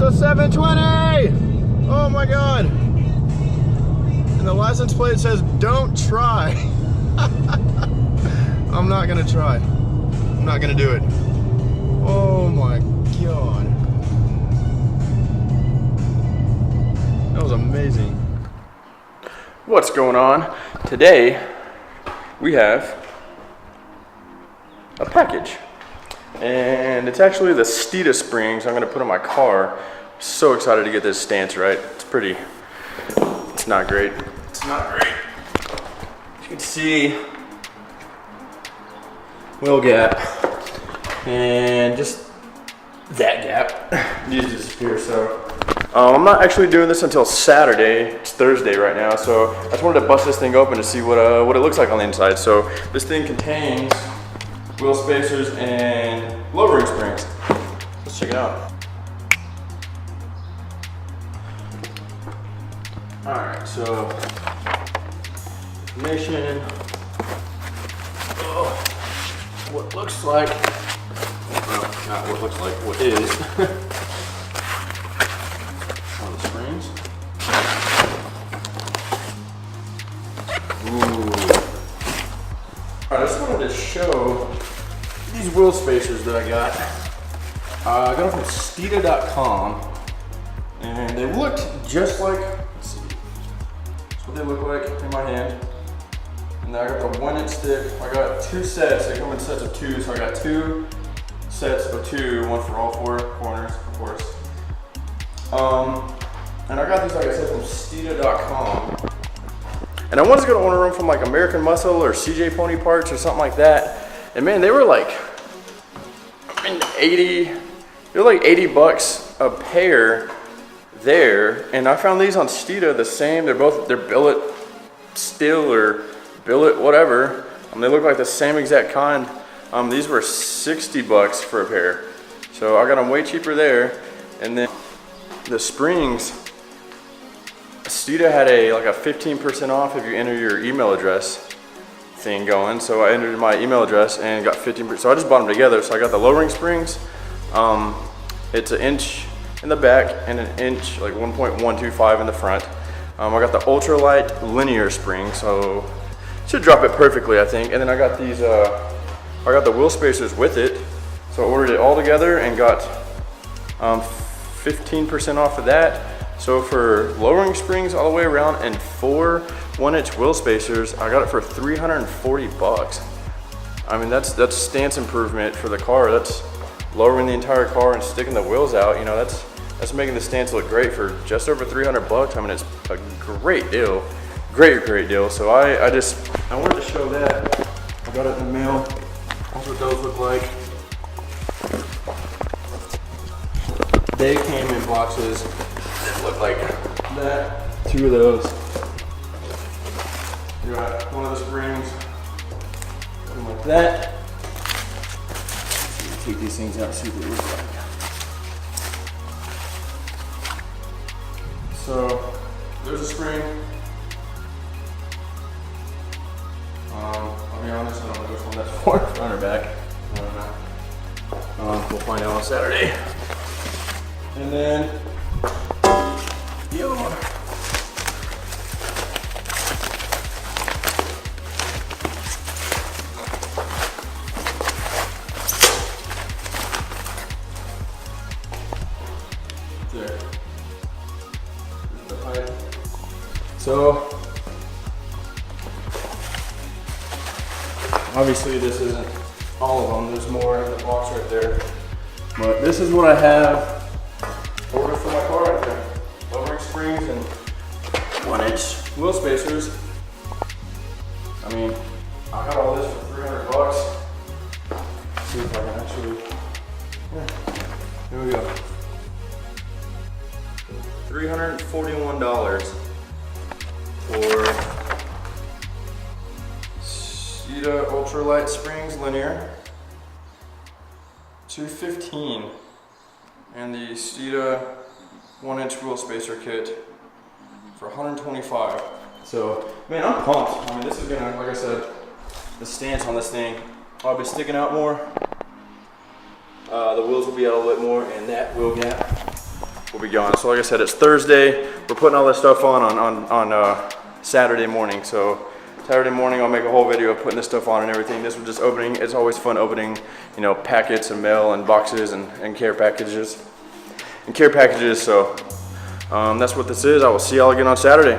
a 720. Oh my God. And the license plate says, don't try. I'm not gonna try. I'm not gonna do it. Oh my God. That was amazing. What's going on? Today, we have a package. And it's actually the Steeda springs I'm gonna put in my car. So excited to get this stance right. It's not great. It's not great. You can see wheel gap and just that gap needs to disappear. So I'm not actually doing this until Saturday. It's Thursday right now, so I just wanted to bust this thing open to see what it looks like on the inside. So this thing contains wheel spacers and lowering springs. Let's check it out. All right, so information. Oh, what looks like, well, not what looks like, what is on the springs. Ooh. All right, I just wanted to show these wheel spacers that I got. I got them from Steeda.com, and they looked just like, let's see, that's what they look like in my hand. And then I got the 1 inch stick. I got 2 sets, they come in sets of 2, so I got 2 sets of 2, one for all 4 corners, of course. And I got these, like I said, from Steeda.com. And I was gonna order them from like American Muscle or CJ Pony Parts or something like that. And man, they were like, I mean, 80 bucks a pair there. And I found these on Steeda the same. They're billet steel or billet, whatever. They look like the same exact kind. These were 60 bucks for a pair. So I got them way cheaper there. And then the springs, Steeda had like a 15% off if you enter your email address thing going. So I entered my email address and got 15%. So I just bought them together. So I got the lowering springs. It's 1 inch in the back and 1 inch, like 1.125 in the front. I got the ultralight linear spring, so it should drop it perfectly, I think. And then I got these, I got the wheel spacers with it. So I ordered it all together and got 15% off of that. So for lowering springs all the way around and 4 1 inch wheel spacers, I got it for 340 bucks. I mean, that's stance improvement for the car. That's lowering the entire car and sticking the wheels out. You know, that's making the stance look great for just over 300 bucks. I mean, it's a great deal, great deal. So I wanted to show that. I got it in the mail. That's what those look like. They came in boxes that look like that. 2 of those. You got one of the springs, looking like that. Take these things out and see what they look like. So there's a spring. I'll be honest, I don't know which one that's for, front or back. I don't know. We'll find out on Saturday. And then the other one. There. The height. So obviously this isn't all of them. There's more in the box right there. But this is what I have ordered for my car right there. Lowering springs and 1 inch wheel spacers. I mean, I got all this for 300 bucks. Let's see if I can actually, yeah, here we go. $341 for Steeda ultralight springs linear. $215, and the Steeda 1 inch wheel spacer kit for $125. So, man, I'm pumped. I mean, this is gonna, like I said, the stance on this thing, I'll be sticking out more. The wheels will be out a little bit more, and that wheel gap we'll be gone. So like I said, it's Thursday. We're putting all this stuff on Saturday morning. So Saturday morning, I'll make a whole video of putting this stuff on and everything. This was just opening. It's always fun opening, you know, packets and mail and boxes and care packages. So that's what this is. I will see y'all again on Saturday.